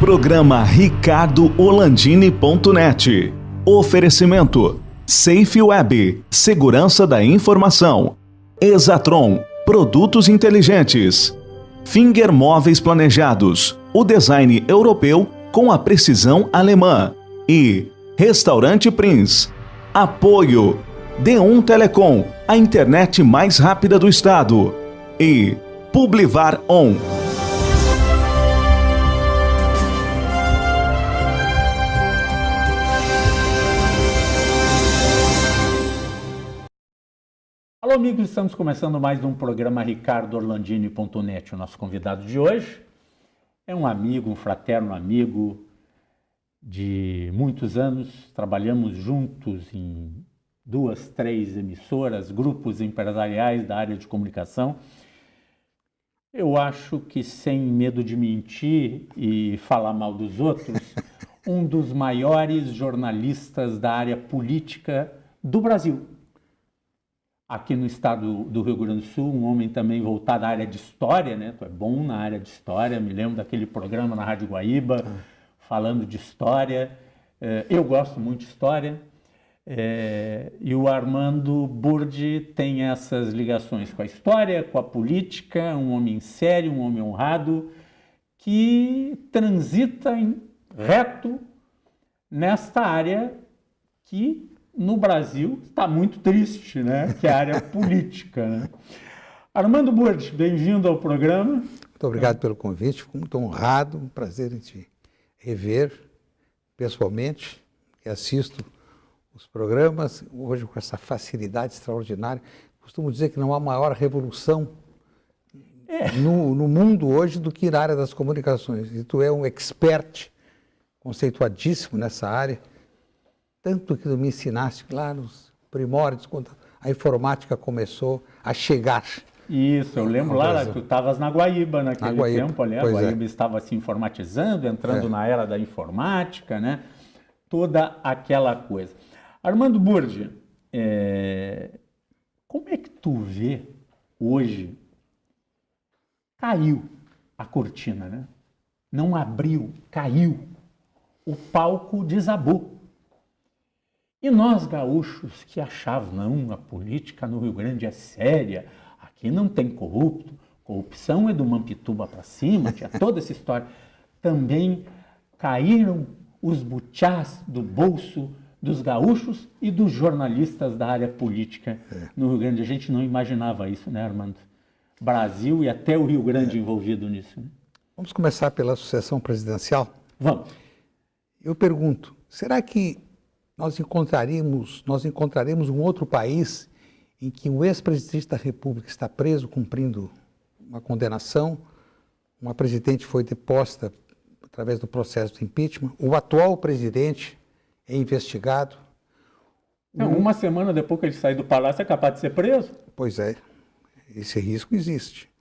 Programa ricardoholandini.net. Oferecimento Safe Web, segurança da informação. Exatron, produtos inteligentes. Finger Móveis Planejados, o design europeu com a precisão alemã. E Restaurante Prince. Apoio D1 Telecom, a internet mais rápida do estado. E Publivar On. Alô, amigos, estamos começando mais um programa ricardoholandini.net. O nosso convidado de hoje é um amigo, um fraterno amigo de muitos anos. Trabalhamos juntos em 2, 3 emissoras, grupos empresariais da área de comunicação. Eu acho que, sem medo de mentir e falar mal dos outros, um dos maiores jornalistas da área política do Brasil. Aqui no estado do Rio Grande do Sul, um homem também voltado à área de história, né? Tu é bom na área de história, me lembro daquele programa na Rádio Guaíba, falando de história. Eu gosto muito de história. E o Armando Burdi tem essas ligações com a história, com a política, um homem sério, um homem honrado, que transita reto nesta área que no Brasil está muito triste, né? Que é a área política, né? Armando Burdi, bem-vindo ao programa. Muito obrigado pelo convite, fico muito honrado, um prazer em te rever pessoalmente, e assisto os programas, hoje com essa facilidade extraordinária. Costumo dizer que não há maior revolução no mundo hoje do que na área das comunicações. E tu é um expert conceituadíssimo nessa área, tanto que tu me ensinaste lá nos primórdios, quando a informática começou a chegar. Isso, eu lembro lá que tu estavas na Guaíba naquele tempo, ali, a Guaíba estava se informatizando, entrando na era da informática, né? Toda aquela coisa. Armando Burdi, como é que tu vê hoje? Caiu a cortina, né? Não abriu, caiu. O palco desabou. E nós, gaúchos, que achavam, não, a política no Rio Grande é séria, aqui não tem corrupto, corrupção é do Mampituba para cima, tinha toda essa história. Também caíram os butiás do bolso dos gaúchos e dos jornalistas da área política no Rio Grande. A gente não imaginava isso, né, Armando? Brasil e até o Rio Grande envolvido nisso. Né? Vamos começar pela sucessão presidencial? Vamos. Eu pergunto, será que nós encontraremos um outro país em que um ex-presidente da República está preso cumprindo uma condenação, uma presidente foi deposta através do processo de impeachment, o atual presidente é investigado? Não, uma semana depois que ele sair do palácio é capaz de ser preso? Pois é, esse risco existe.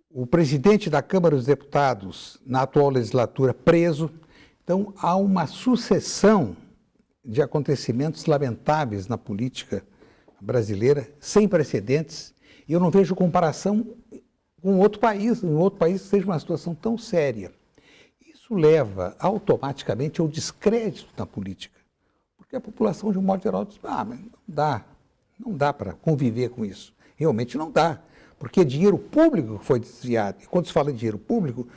O presidente da Câmara dos Deputados, na atual legislatura, preso. Então, há uma sucessão de acontecimentos lamentáveis na política brasileira, sem precedentes, e eu não vejo comparação com outro país, em outro país que seja uma situação tão séria. Isso leva automaticamente ao descrédito na política, porque a população, de um modo geral, diz, mas não dá para conviver com isso. Realmente não dá, porque é dinheiro público que foi desviado. E quando se fala de dinheiro público,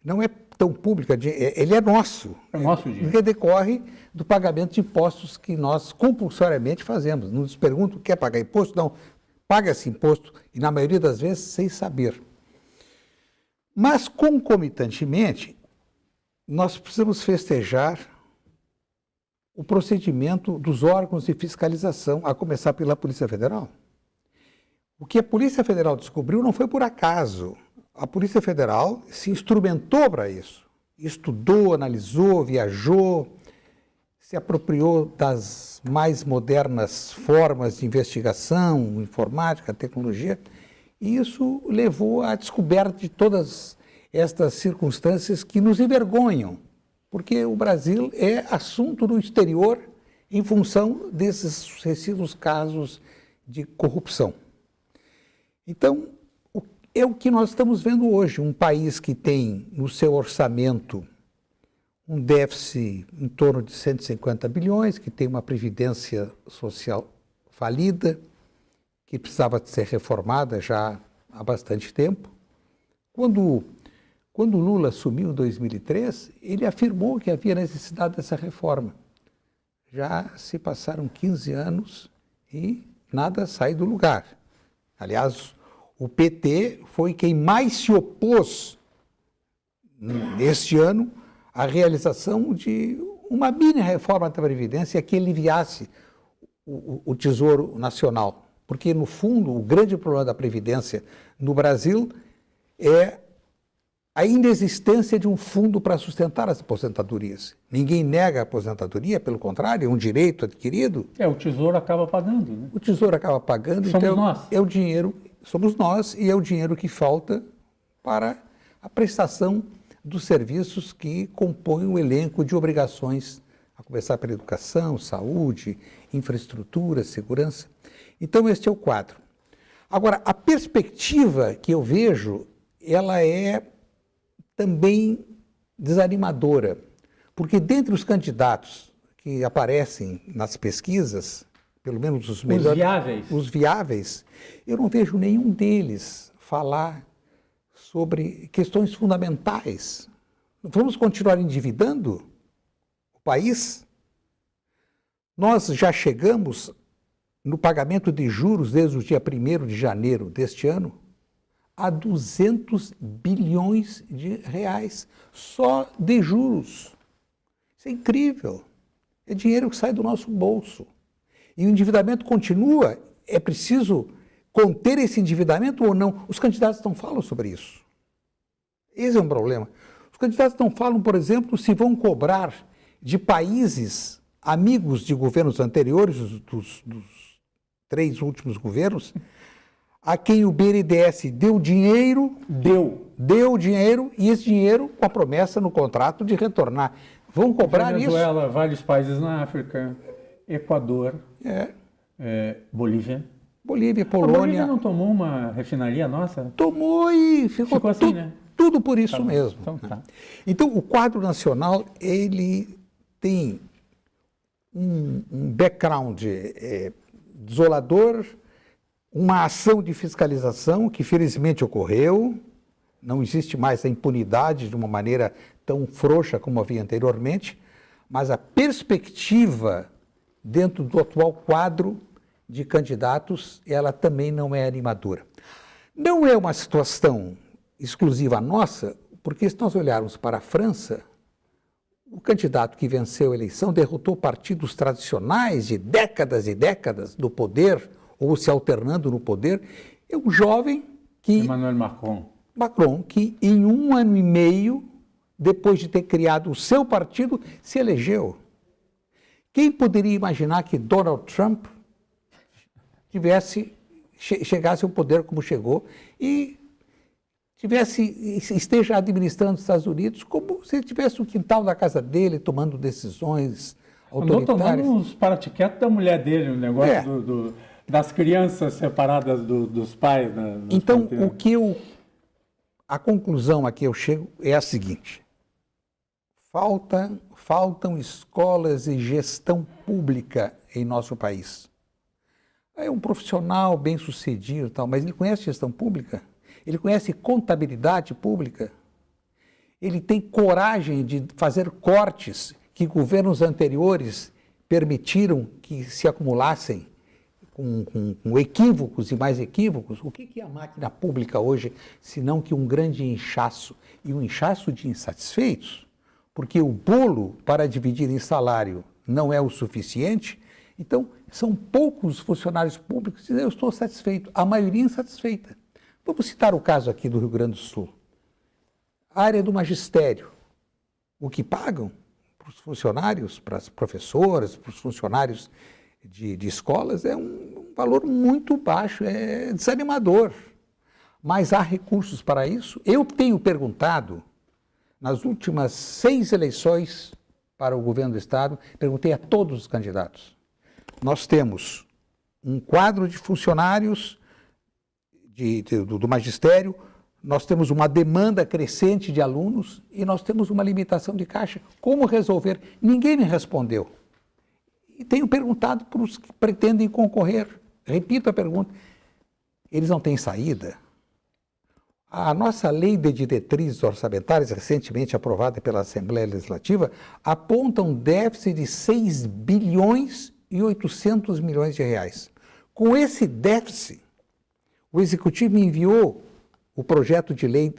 não é tão público, ele é nosso. É nosso dinheiro. Porque decorre do pagamento de impostos que nós compulsoriamente fazemos. Não nos perguntam, quer pagar imposto? Não, paga-se imposto, e na maioria das vezes sem saber. Mas, concomitantemente, nós precisamos festejar o procedimento dos órgãos de fiscalização, a começar pela Polícia Federal. O que a Polícia Federal descobriu não foi por acaso. A Polícia Federal se instrumentou para isso. Estudou, analisou, viajou, se apropriou das mais modernas formas de investigação, informática, tecnologia, e isso levou à descoberta de todas estas circunstâncias que nos envergonham, porque o Brasil é assunto do exterior em função desses sucessivos casos de corrupção. Então, é o que nós estamos vendo hoje, um país que tem no seu orçamento um déficit em torno de 150 bilhões, que tem uma previdência social falida, que precisava ser reformada já há bastante tempo. Quando Lula assumiu em 2003, ele afirmou que havia necessidade dessa reforma. Já se passaram 15 anos e nada sai do lugar. Aliás, o PT foi quem mais se opôs neste ano à realização de uma mini reforma da Previdência que aliviasse o Tesouro Nacional. Porque, no fundo, o grande problema da Previdência no Brasil é a inexistência de um fundo para sustentar as aposentadorias. Ninguém nega a aposentadoria, pelo contrário, é um direito adquirido. O Tesouro acaba pagando, né? O Tesouro acaba pagando, somos então nós. É o dinheiro, somos nós, e é o dinheiro que falta para a prestação dos serviços que compõem o elenco de obrigações, a começar pela educação, saúde, infraestrutura, segurança. Então, este é o quadro. Agora, a perspectiva que eu vejo, ela é também desanimadora, porque dentre os candidatos que aparecem nas pesquisas, pelo menos os melhores, os viáveis, eu não vejo nenhum deles falar sobre questões fundamentais. Vamos continuar endividando o país? Nós já chegamos no pagamento de juros desde o dia 1º de janeiro deste ano a 200 bilhões de reais, só de juros. Isso é incrível. É dinheiro que sai do nosso bolso. E o endividamento continua, é preciso conter esse endividamento ou não? Os candidatos não falam sobre isso. Esse é um problema. Os candidatos não falam, por exemplo, se vão cobrar de países amigos de governos anteriores, dos 3 últimos governos, a quem o BNDES deu dinheiro, deu dinheiro, e esse dinheiro com a promessa no contrato de retornar. Vão cobrar Venezuela, vários países na África, Equador, Bolívia. Bolívia, A Polônia. Bolívia não tomou uma refinaria nossa? Tomou e ficou assim, né? Tudo por isso Tá bom. mesmo. Então, tá. Então, o quadro nacional, ele tem um background desolador, uma ação de fiscalização que felizmente ocorreu, não existe mais a impunidade de uma maneira tão frouxa como havia anteriormente, mas a perspectiva dentro do atual quadro de candidatos, ela também não é animadora. Não é uma situação exclusiva nossa, porque se nós olharmos para a França, o candidato que venceu a eleição derrotou partidos tradicionais de décadas e décadas do poder, ou se alternando no poder, é um jovem que... Emmanuel Macron, que em 1 ano e meio, depois de ter criado o seu partido, se elegeu. Quem poderia imaginar que Donald Trump chegasse ao poder como chegou e esteja administrando os Estados Unidos como se ele tivesse o quintal da casa dele, tomando decisões autoritárias. Andou tomando uns paratiquetes da mulher dele, o negócio das crianças separadas dos pais. Então, a conclusão a que eu chego é a seguinte: faltam escolas e gestão pública em nosso país. É um profissional bem-sucedido e tal, mas ele conhece gestão pública? Ele conhece contabilidade pública? Ele tem coragem de fazer cortes que governos anteriores permitiram que se acumulassem com equívocos e mais equívocos? O que é a máquina pública hoje, senão que um grande inchaço, e um inchaço de insatisfeitos? Porque o bolo para dividir em salário não é o suficiente, então são poucos funcionários públicos que dizem: eu estou satisfeito, a maioria insatisfeita. Vamos citar o caso aqui do Rio Grande do Sul. A área do magistério, o que pagam para os funcionários, para as professoras, para os funcionários de escolas é um valor muito baixo, é desanimador. Mas há recursos para isso. Eu tenho perguntado, nas últimas 6 eleições para o governo do Estado, perguntei a todos os candidatos. Nós temos um quadro de funcionários do magistério nós temos uma demanda crescente de alunos e nós temos uma limitação de caixa. Como resolver? Ninguém me respondeu. E tenho perguntado para os que pretendem concorrer. Repito a pergunta. Eles não têm saída? A nossa lei de diretrizes orçamentárias, recentemente aprovada pela Assembleia Legislativa, aponta um déficit de 6 bilhões e 800 milhões de reais. Com esse déficit, o Executivo enviou o projeto de lei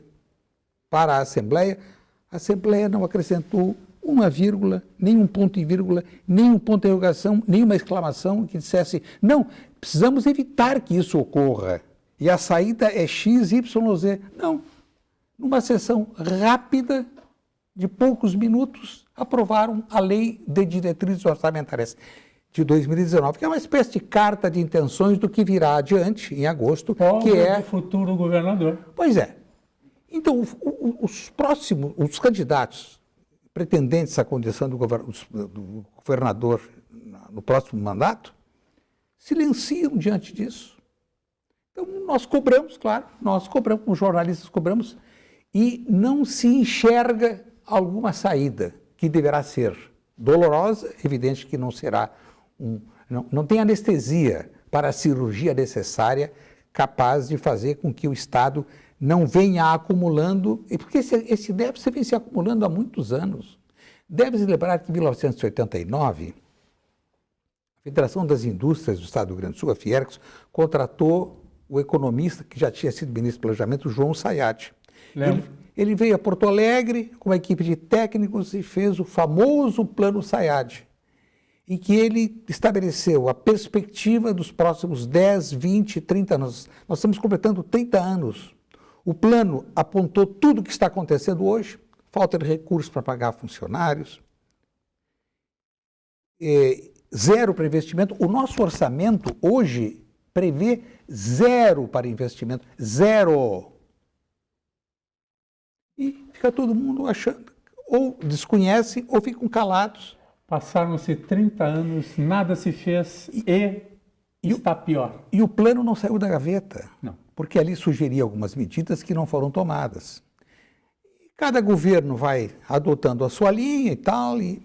para a Assembleia não acrescentou uma vírgula, nem um ponto e vírgula, nem um ponto de interrogação, nem uma exclamação que dissesse, não, precisamos evitar que isso ocorra. E a saída é X, Y, Z. Não. Numa sessão rápida, de poucos minutos, aprovaram a Lei de Diretrizes Orçamentárias de 2019, que é uma espécie de carta de intenções do que virá adiante, em agosto, que é o futuro governador. Pois é. Então, os candidatos pretendentes à condição do governador no próximo mandato, silenciam diante disso. Então, nós cobramos, claro, como jornalistas cobramos, e não se enxerga alguma saída que deverá ser dolorosa, evidente que não será, não tem anestesia para a cirurgia necessária capaz de fazer com que o Estado não venha acumulando, porque esse déficit vem se acumulando há muitos anos. Deve-se lembrar que em 1989, a Federação das Indústrias do Estado do Rio Grande do Sul, a Fiergs, contratou o economista que já tinha sido ministro do Planejamento, João Sayad. Ele veio a Porto Alegre com uma equipe de técnicos e fez o famoso Plano Sayad, em que ele estabeleceu a perspectiva dos próximos 10, 20, 30 anos. Nós estamos completando 30 anos. O plano apontou tudo o que está acontecendo hoje, falta de recursos para pagar funcionários, zero para investimento. O nosso orçamento hoje prevê zero para investimento, zero. E fica todo mundo achando, ou desconhecem ou ficam calados. Passaram-se 30 anos, nada se fez e está pior. E o plano não saiu da gaveta, Não. Porque ali sugeria algumas medidas que não foram tomadas. Cada governo vai adotando a sua linha e tal, e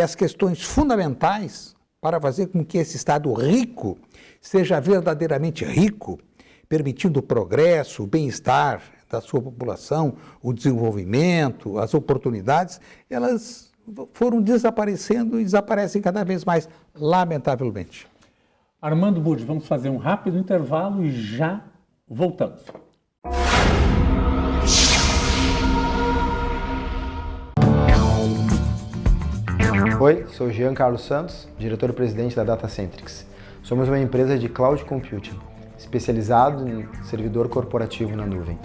as questões fundamentais para fazer com que esse Estado rico seja verdadeiramente rico, permitindo o progresso, o bem-estar da sua população, o desenvolvimento, as oportunidades, elas foram desaparecendo e desaparecem cada vez mais, lamentavelmente. Armando Burdi, vamos fazer um rápido intervalo e já voltamos. Oi, sou Jean Carlos Santos, diretor-presidente da Datacentrix. Somos uma empresa de cloud computing, especializado em servidor corporativo na nuvem.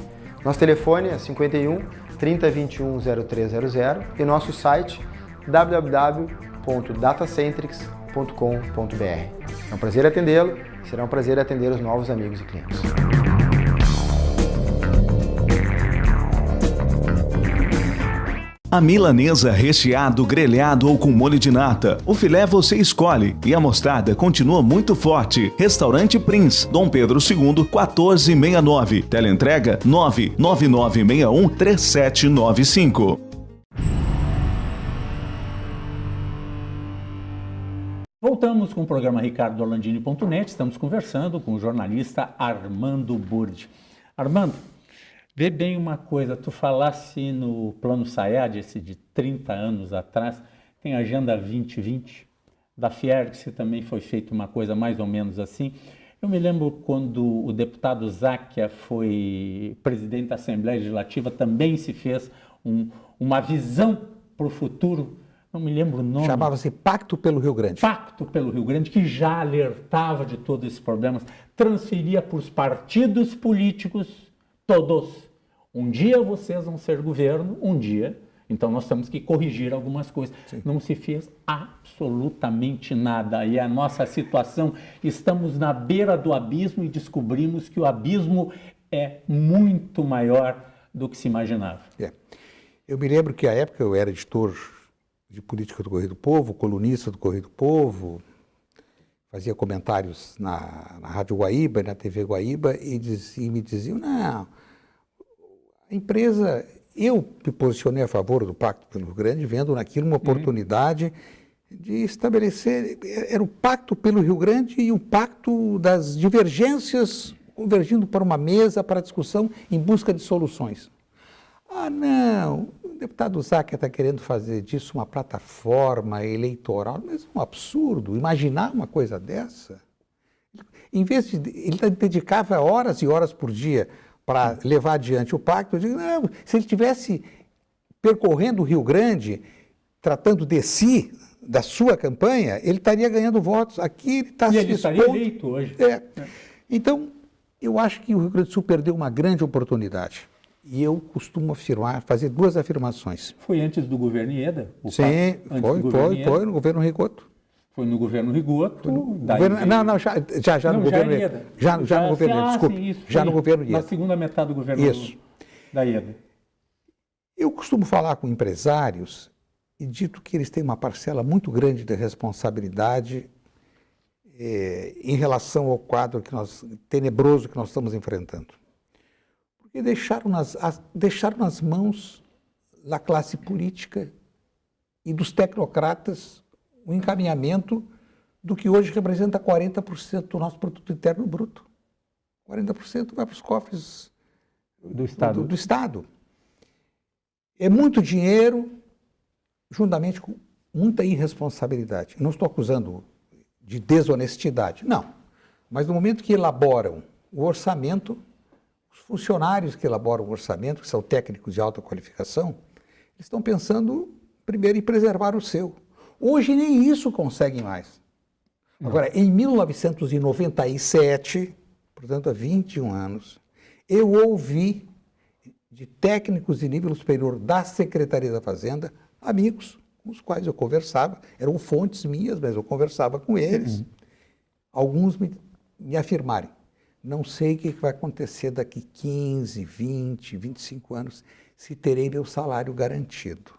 Nosso telefone é 51 3021 0300 e nosso site www.datacentrix.com.br. É um prazer atendê-lo, será um prazer atender os novos amigos e clientes. A milanesa recheado, grelhado ou com molho de nata. O filé você escolhe e a mostarda continua muito forte. Restaurante Prince, Dom Pedro II, 1469. Teleentrega 999613795. Voltamos com o programa RicardoOrlandini.net. Estamos conversando com o jornalista Armando Burdi. Armando, vê bem uma coisa, tu falasse no Plano Sayad, esse de 30 anos atrás, tem a Agenda 2020, da Fiergs também foi feita uma coisa mais ou menos assim. Eu me lembro quando o deputado Záquia foi presidente da Assembleia Legislativa, também se fez uma visão para o futuro, não me lembro o nome. Chamava-se Pacto pelo Rio Grande. Pacto pelo Rio Grande, que já alertava de todos esses problemas, transferia para os partidos políticos todos. Um dia vocês vão ser governo, um dia, então nós temos que corrigir algumas coisas. Sim. Não se fez absolutamente nada. E a nossa situação, estamos na beira do abismo e descobrimos que o abismo é muito maior do que se imaginava. Eu me lembro que à época eu era editor de política do Correio do Povo, colunista do Correio do Povo, fazia comentários na Rádio Guaíba e na TV Guaíba e me diziam, não, A empresa, eu me posicionei a favor do Pacto pelo Rio Grande, vendo naquilo uma oportunidade de estabelecer, era o Pacto pelo Rio Grande e o Pacto das divergências convergindo para uma mesa para discussão em busca de soluções. Ah, não, o deputado Zacher está querendo fazer disso uma plataforma eleitoral, mas é um absurdo imaginar uma coisa dessa. Em vez de, ele dedicava horas e horas por dia para levar adiante o pacto, eu digo, não, se ele estivesse percorrendo o Rio Grande, tratando de si, da sua campanha, ele estaria ganhando votos. Aqui ele está se ele estaria eleito hoje. Então, eu acho que o Rio Grande do Sul perdeu uma grande oportunidade. E eu costumo afirmar, fazer duas afirmações. Foi antes do governo Ieda? Sim, foi no governo Rigoto. Foi no governo Rigoto. No governo Ieda. Já no governo Ieda, desculpe. Já no governo Ieda. Na segunda metade do governo da Ieda. Eu costumo falar com empresários e dito que eles têm uma parcela muito grande de responsabilidade em relação ao quadro tenebroso que nós estamos enfrentando. Porque deixaram nas mãos da classe política e dos tecnocratas o encaminhamento do que hoje representa 40% do nosso produto interno bruto. 40% vai para os cofres do Estado. É muito dinheiro, juntamente com muita irresponsabilidade. Não estou acusando de desonestidade, não. Mas no momento que elaboram o orçamento, os funcionários que elaboram o orçamento, que são técnicos de alta qualificação, eles estão pensando primeiro em preservar o seu. Hoje nem isso conseguem mais. Não. Agora, em 1997, portanto há 21 anos, eu ouvi de técnicos de nível superior da Secretaria da Fazenda, amigos com os quais eu conversava, eram fontes minhas, mas eu conversava com eles, alguns me afirmarem, não sei o que vai acontecer daqui 15, 20, 25 anos, se terei meu salário garantido.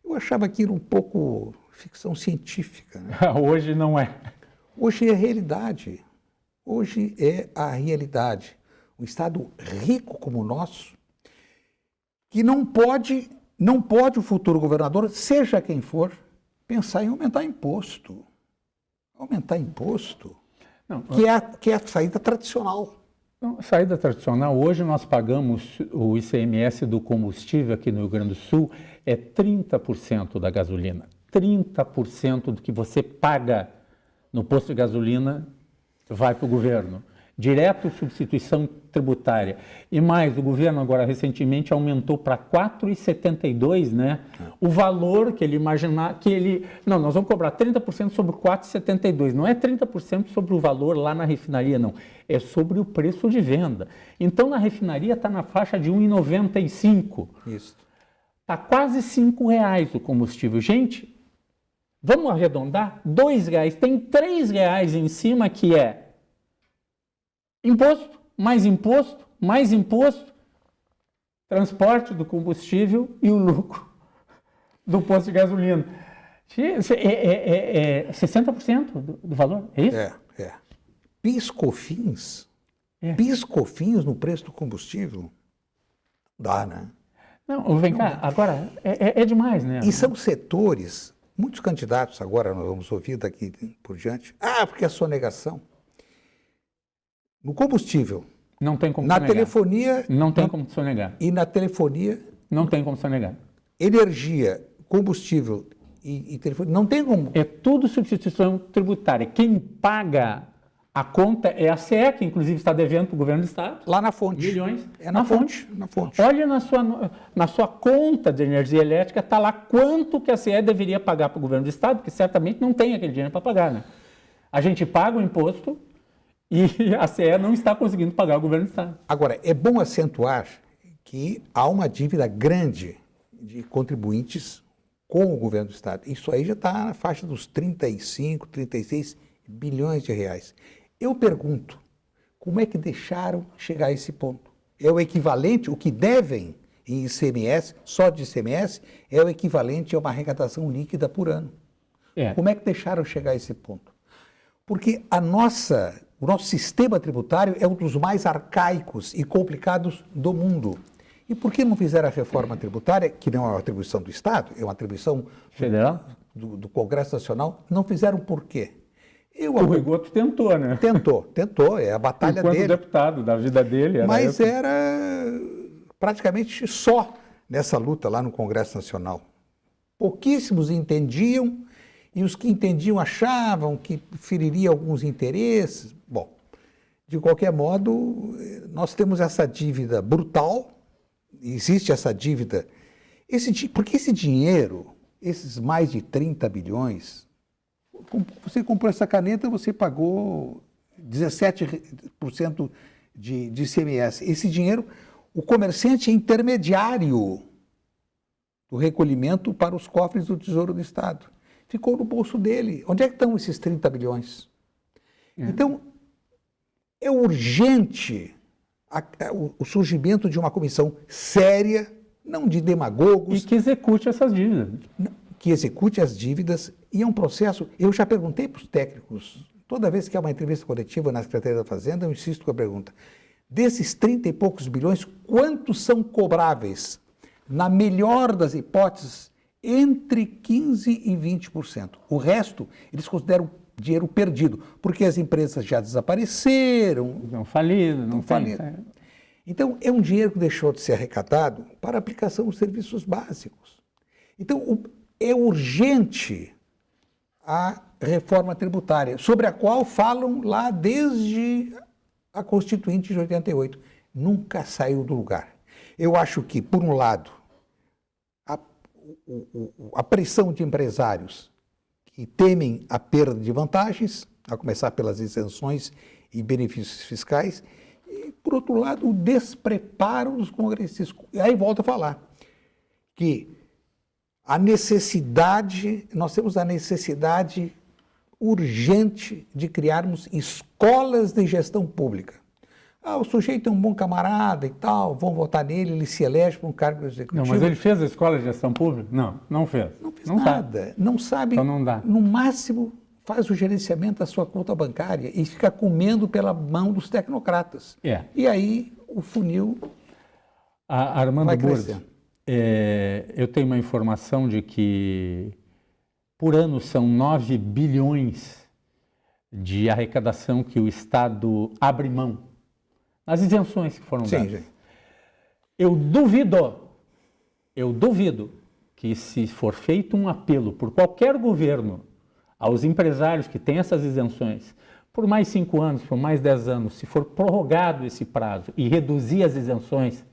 Eu achava aquilo um pouco ficção científica. Né? Hoje não é. Hoje é a realidade. Hoje é a realidade. Um Estado rico como o nosso, que não pode o futuro governador, seja quem for, pensar em aumentar imposto. Aumentar imposto, não, que é a saída tradicional. Não, saída tradicional, hoje nós pagamos o ICMS do combustível aqui no Rio Grande do Sul, é 30% da gasolina. 30% do que você paga no posto de gasolina vai para o governo. Direto substituição tributária. E mais, o governo agora recentemente aumentou para 4,72, né? O valor que ele imaginar, não, nós vamos cobrar 30% sobre 4,72. Não é 30% sobre o valor lá na refinaria, não. É sobre o preço de venda. Então, na refinaria está na faixa de 1,95. Isso. Está quase R$5 o combustível. Gente, vamos arredondar? R$2. Tem R$3 em cima que é imposto, mais imposto, transporte do combustível e o lucro do posto de gasolina. É 60% do valor, é isso? É. PIS/COFINS no preço do combustível, dá, né? Não, vem cá, agora é demais, né? E são setores, muitos candidatos agora, nós vamos ouvir daqui por diante, porque é sonegação. No combustível. Não tem como na telefonia. Não tem como sonegar. E na telefonia. Não tem como sonegar. Energia, combustível e telefonia. Não tem como. É tudo substituição tributária. Quem paga a conta é a CE, que inclusive está devendo para o governo do Estado. Lá na fonte. Milhões. É na fonte. Olha na sua conta de energia elétrica, está lá quanto que a CE deveria pagar para o governo do Estado, porque certamente não tem aquele dinheiro para pagar, né? A gente paga o imposto. E a CE não está conseguindo pagar o governo do Estado. Agora, é bom acentuar que há uma dívida grande de contribuintes com o governo do Estado. Isso aí já está na faixa dos 35, 36 bilhões de reais. Eu pergunto, como é que deixaram chegar a esse ponto? É o equivalente, o que devem em ICMS, só de ICMS, é o equivalente a uma arrecadação líquida por ano. Como é que deixaram chegar a esse ponto? Porque o nosso sistema tributário é um dos mais arcaicos e complicados do mundo. E por que não fizeram a reforma tributária, que não é uma atribuição do Estado, é uma atribuição Federal? do Congresso Nacional? Não fizeram por quê? O Rigoto tentou, né? Tentou, é a batalha Enquanto dele. deputado da vida dele. Era Mas era praticamente só nessa luta lá no Congresso Nacional. Pouquíssimos entendiam, e os que entendiam achavam que feriria alguns interesses. Bom, de qualquer modo, nós temos essa dívida brutal, existe essa dívida, porque esse dinheiro, esses mais de 30 bilhões, você comprou essa caneta, você pagou 17% de ICMS. Esse dinheiro, o comerciante é intermediário do recolhimento para os cofres do Tesouro do Estado. Ficou no bolso dele. Onde é que estão esses 30 bilhões? Então, é urgente o surgimento de uma comissão séria, não de demagogos. E que execute essas dívidas. Que execute as dívidas, e é um processo. Eu já perguntei para os técnicos, toda vez que há uma entrevista coletiva na Secretaria da Fazenda, eu insisto com a pergunta: desses 30 e poucos bilhões, quantos são cobráveis? Na melhor das hipóteses, entre 15% e 20%. O resto, eles consideram dinheiro perdido, porque as empresas já desapareceram. Não faliram, não faliram. Então, é um dinheiro que deixou de ser arrecadado para aplicação dos serviços básicos. Então, é urgente a reforma tributária, sobre a qual falam lá desde a Constituinte de 88. Nunca saiu do lugar. Eu acho que, por um lado, a pressão de empresários que temem a perda de vantagens, a começar pelas isenções e benefícios fiscais, e, por outro lado, o despreparo dos congressistas. E aí volto a falar que nós temos a necessidade urgente de criarmos escolas de gestão pública. O sujeito é um bom camarada e tal, vão votar nele, ele se elege para um cargo executivo. Não, mas ele fez a escola de gestão pública? Não fez. Não fez nada. Sabe. Não sabe. Então não dá. No máximo, faz o gerenciamento da sua conta bancária e fica comendo pela mão dos tecnocratas. E aí o funil Armando vai Burdes, crescendo. Eu tenho uma informação de que por ano são 9 bilhões de arrecadação que o Estado abre mão. As isenções que foram dadas. Sim. Eu duvido que, se for feito um apelo por qualquer governo aos empresários que têm essas isenções, por mais 5 anos, por mais 10 anos, se for prorrogado esse prazo e reduzir as isenções,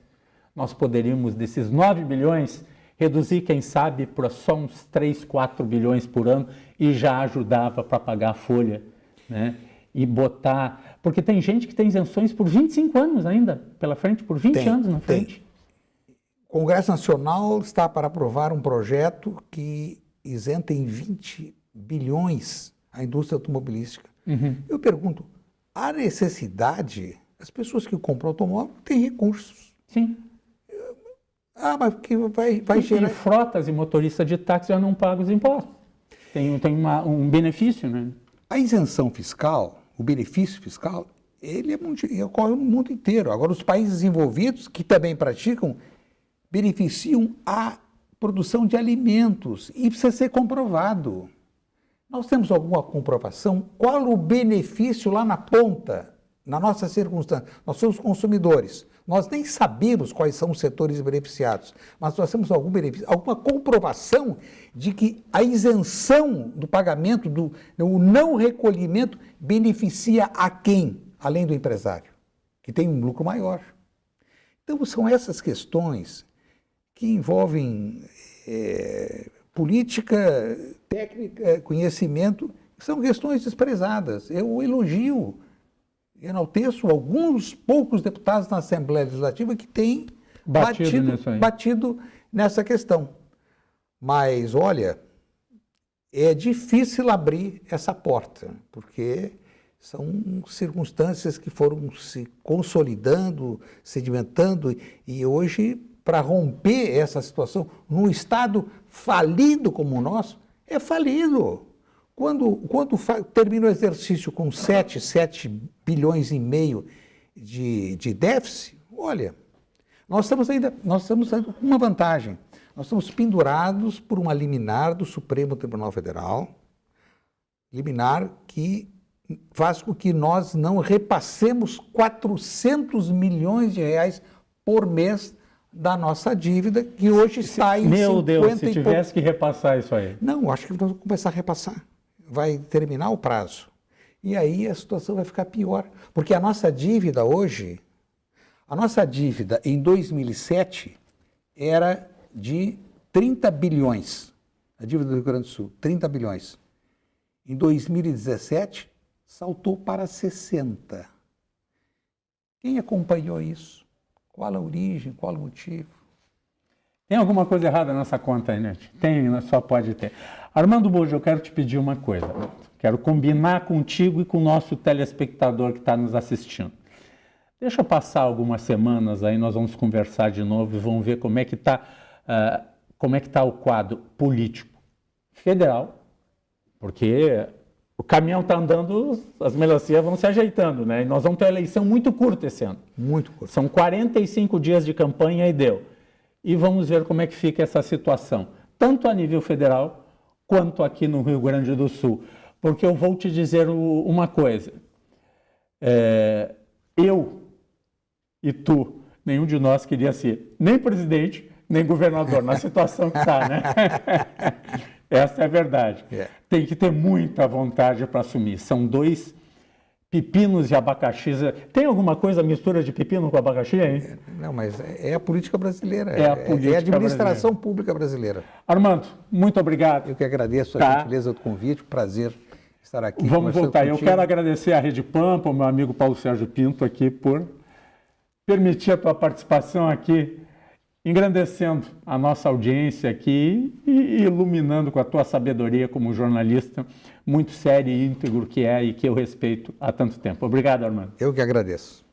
nós poderíamos, desses 9 bilhões, reduzir, quem sabe, para só uns 3, 4 bilhões por ano, e já ajudava para pagar a folha, né? E botar... Porque tem gente que tem isenções por 25 anos ainda pela frente, por 20 anos na frente. O Congresso Nacional está para aprovar um projeto que isenta em 20 bilhões a indústria automobilística. Eu pergunto, há necessidade? As pessoas que compram automóvel têm recursos. Sim. Mas que vai gerar... E frotas e motoristas de táxi já não pagam os impostos. Tem um benefício, né? A isenção fiscal, o benefício fiscal, ele ocorre no mundo inteiro. Agora, os países desenvolvidos, que também praticam, beneficiam a produção de alimentos. E precisa ser comprovado. Nós temos alguma comprovação? Qual o benefício lá na ponta, na nossa circunstância? Nós somos consumidores. Nós nem sabemos quais são os setores beneficiados, mas nós temos algum benefício, alguma comprovação de que a isenção do pagamento, o não recolhimento, beneficia a quem? Além do empresário, que tem um lucro maior. Então, são essas questões que envolvem política, técnica, conhecimento, que são questões desprezadas. Eu elogio, enalteço alguns poucos deputados na Assembleia Legislativa que têm batido nessa questão. Mas, olha, é difícil abrir essa porta, porque são circunstâncias que foram se consolidando, sedimentando, e hoje, para romper essa situação, num Estado falido como o nosso, é falido. Quando termina o exercício com 7 bilhões e meio de déficit, olha, Nós estamos ainda com uma vantagem. Nós estamos pendurados por uma liminar do Supremo Tribunal Federal, liminar que faz com que nós não repassemos 400 milhões de reais por mês da nossa dívida, que hoje está em 50 Meu Deus, se e tivesse que repassar isso aí. Não, acho que nós vamos começar a repassar. Vai terminar o prazo. E aí a situação vai ficar pior. Porque a nossa dívida hoje, em 2007 era de 30 bilhões. A dívida do Rio Grande do Sul, 30 bilhões. Em 2017, saltou para 60. Quem acompanhou isso? Qual a origem? Qual o motivo? Tem alguma coisa errada nessa conta aí, né? Tem, só pode ter. Armando Buja, eu quero te pedir uma coisa. Quero combinar contigo e com o nosso telespectador que está nos assistindo. Deixa eu passar algumas semanas aí, nós vamos conversar de novo e vamos ver como é que está o quadro político federal, porque o caminhão está andando, as melancias vão se ajeitando, né? E nós vamos ter uma eleição muito curta esse ano. Muito curta. São 45 dias de campanha e deu. E vamos ver como é que fica essa situação, tanto a nível federal quanto aqui no Rio Grande do Sul. Porque eu vou te dizer uma coisa. Eu e tu, nenhum de nós queria ser nem presidente, nem governador, na situação que está, né? Essa é a verdade. Tem que ter muita vontade para assumir. São dois pepinos e abacaxis. Tem alguma coisa mistura de pepino com abacaxi, hein? Não, mas é a política brasileira. É a política a administração brasileira. Pública brasileira. Armando, muito obrigado. Eu que agradeço a gentileza do convite, prazer estar aqui. Vamos voltar. Contigo. Eu quero agradecer à Rede Pampa, ao meu amigo Paulo Sérgio Pinto aqui por permitir a tua participação aqui, engrandecendo a nossa audiência aqui e iluminando com a tua sabedoria como jornalista muito sério e íntegro que é e que eu respeito há tanto tempo. Obrigado, Armando. Eu que agradeço.